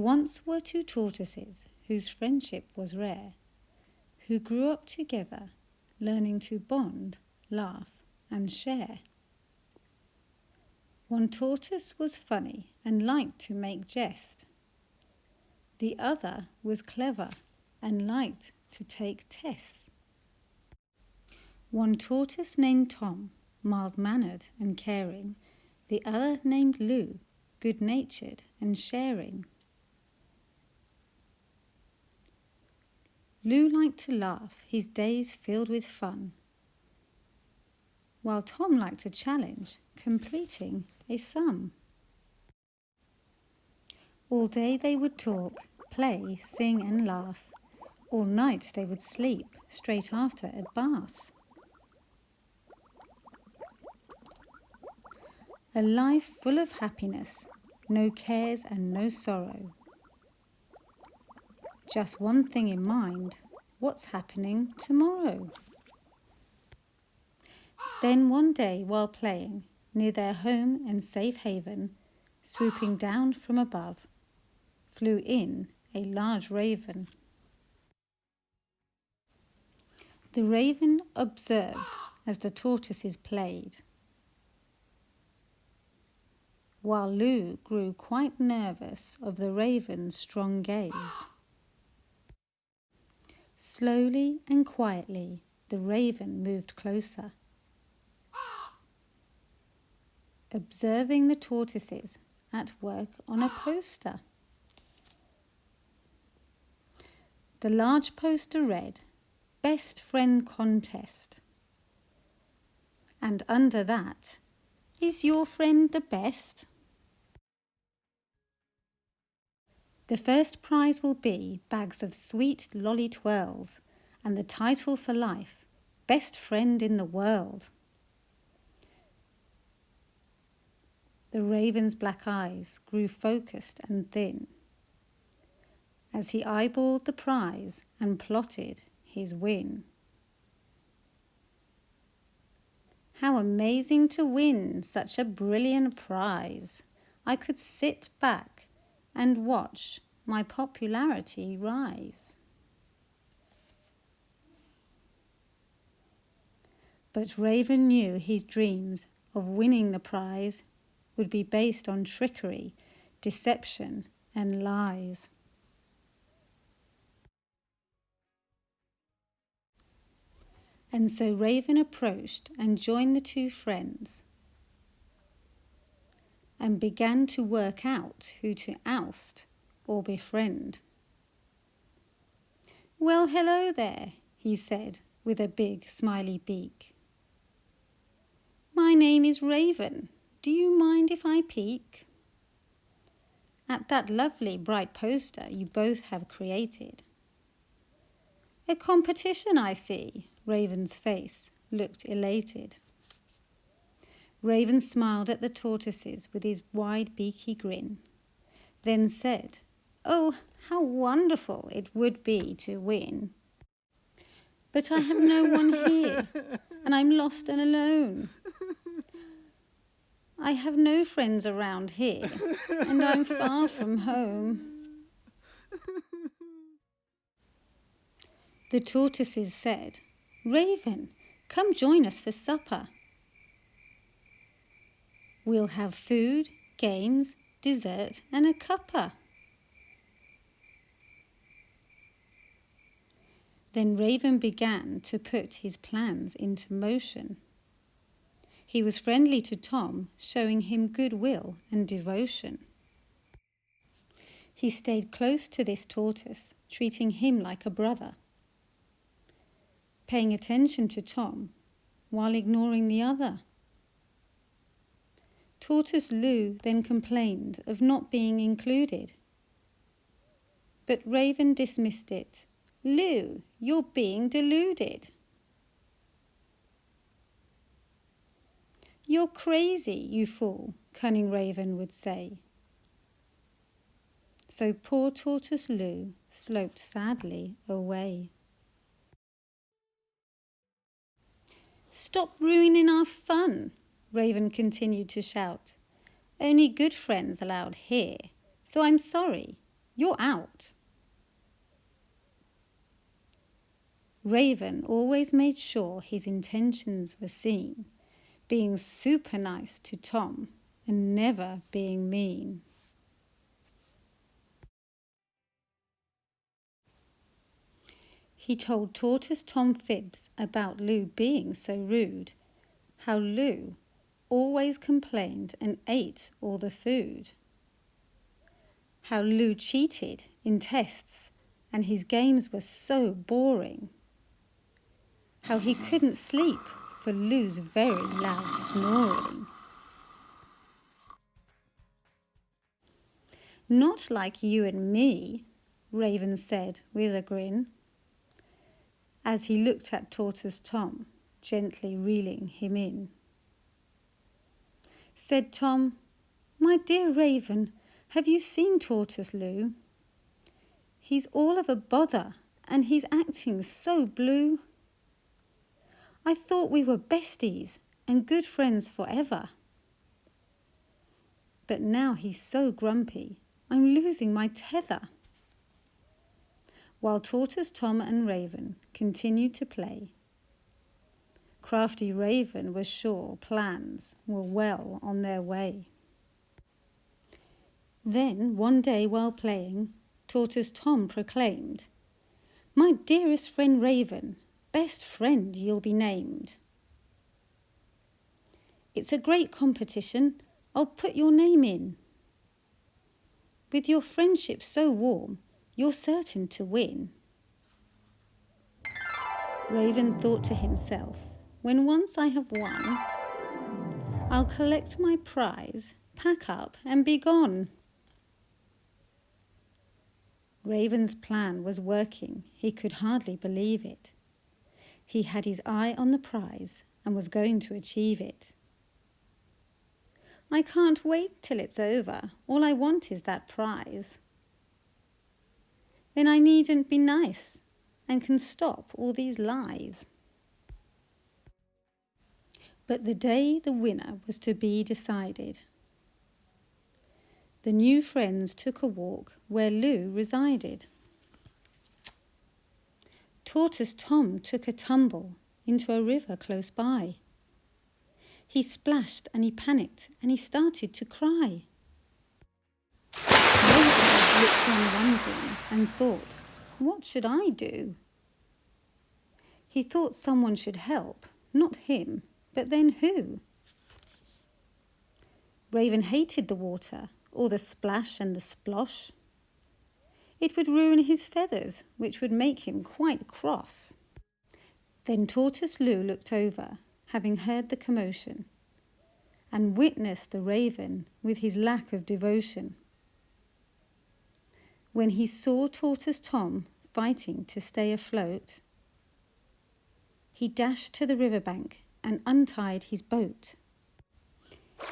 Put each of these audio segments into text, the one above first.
once were two tortoises whose friendship was rare, who grew up together, learning to bond, laugh, and share. One tortoise was funny and liked to make jest. The other was clever and liked to take tests. One tortoise named Tom, mild-mannered and caring. The other named Lou, good-natured and sharing. Lou liked to laugh, his days filled with fun, while Tom liked a challenge, completing a sum. All day they would talk, play, sing and laugh. All night they would sleep, straight after a bath. A life full of happiness, no cares and no sorrow. Just one thing in mind, what's happening tomorrow? Then one day while playing, near their home and safe haven, swooping down from above, flew in a large raven. The raven observed as the tortoises played, while Lou grew quite nervous of the raven's strong gaze. Slowly and quietly the raven moved closer, observing the tortoises at work on a poster. The large poster read, "Best Friend Contest." And under that, "Is your friend the best?" The first prize will be bags of sweet lolly twirls and the title for life, Best Friend in the World. The raven's black eyes grew focused and thin as he eyeballed the prize and plotted his win. How amazing to win such a brilliant prize! I could sit back and watch my popularity rise. But Raven knew his dreams of winning the prize would be based on trickery, deception, and lies. And so Raven approached and joined the two friends and began to work out who to oust or befriend. "Well, hello there," he said with a big smiley beak. "My name is Raven. Do you mind if I peek at that lovely bright poster you both have created?" "A competition, I see." Raven's face looked elated. Raven smiled at the tortoises with his wide beaky grin, then said, "Oh, how wonderful it would be to win. But I have no one here, and I'm lost and alone. I have no friends around here, and I'm far from home." The tortoises said, "Raven, come join us for supper. We'll have food, games, dessert, and a cuppa." Then Raven began to put his plans into motion. He was friendly to Tom, showing him goodwill and devotion. He stayed close to this tortoise, treating him like a brother, paying attention to Tom while ignoring the other. Tortoise Lou then complained of not being included, but Raven dismissed it. "Lou, you're being deluded. You're crazy, you fool," cunning Raven would say. So poor Tortoise Lou sloped sadly away. "Stop ruining our fun," Raven continued to shout. "Only good friends allowed here, so I'm sorry, You're out." Raven always made sure his intentions were seen, being super nice to Tom and never being mean. He told Tortoise Tom fibs about Lou being so rude, how Lou always complained and ate all the food, how Lou cheated in tests and his games were so boring, how he couldn't sleep for Lou's very loud snoring. "Not like you and me," Raven said with a grin, as he looked at Tortoise Tom, gently reeling him in. Said Tom, "My dear Raven, have you seen Tortoise Lou? He's all of a bother and he's acting so blue. I thought we were besties and good friends forever. But now he's so grumpy, I'm losing my tether." While Tortoise Tom and Raven continued to play, crafty Raven was sure plans were well on their way. Then one day while playing, Tortoise Tom proclaimed, "My dearest friend Raven, best friend you'll be named. It's a great competition, I'll put your name in. With your friendship so warm, you're certain to win." Raven thought to himself, "When once I have won, I'll collect my prize, pack up and be gone." Raven's plan was working. He could hardly believe it. He had his eye on the prize and was going to achieve it. "I can't wait till it's over. All I want is that prize. Then I needn't be nice and can stop all these lies." But the day the winner was to be decided, the new friends took a walk where Lou resided. Tortoise Tom took a tumble into a river close by. He splashed and he panicked and he started to cry. Raven looked on wondering and thought, "What should I do?" He thought someone should help, not him, but then who? Raven hated the water, or the splash and the splosh. It would ruin his feathers, which would make him quite cross. Then Tortoise Lou looked over, having heard the commotion, and witnessed the Raven with his lack of devotion. When he saw Tortoise Tom fighting to stay afloat, he dashed to the riverbank and untied his boat.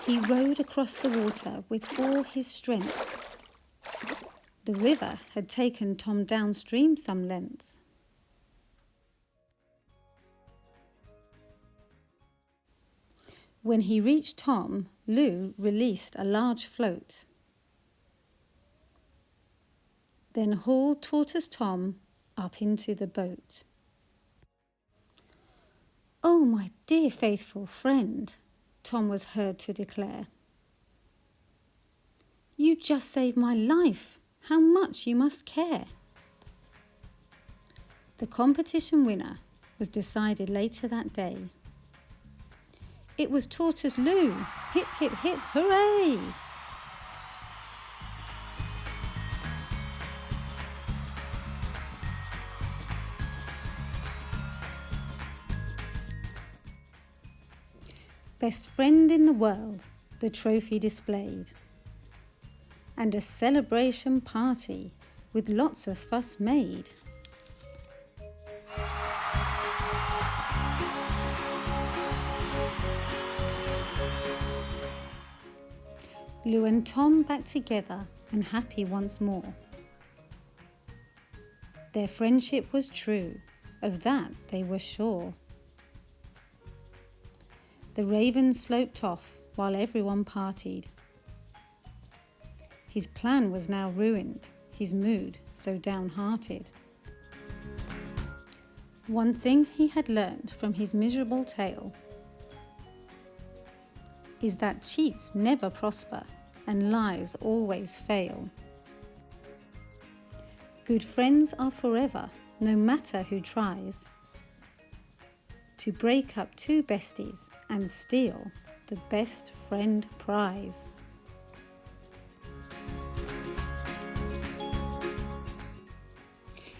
He rowed across the water with all his strength. The river had taken Tom downstream some length. When he reached Tom, Lou released a large float, then hauled Tortoise Tom up into the boat. "Oh, my dear faithful friend," Tom was heard to declare. "You just saved my life. How much you must care." The competition winner was decided later that day. It was Tortoise Lou. Hip, hip, hip, hooray! Best friend in the world, the trophy displayed, and a celebration party with lots of fuss made. Lou and Tom back together and happy once more. Their friendship was true, of that they were sure. The Raven sloped off while everyone partied. His plan was now ruined his mood so downhearted. One thing he had learnt from his miserable tale is that cheats never prosper and lies always fail. Good friends are forever, no matter who tries to break up two besties and steal the best friend prize.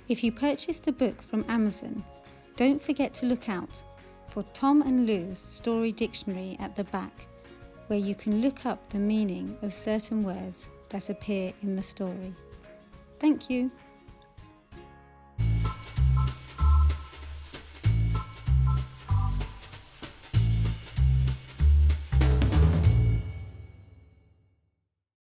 If you purchase the book from Amazon, don't forget to look out for Tom and Lou's story dictionary at the back, where you can look up the meaning of certain words that appear in the story. Thank you.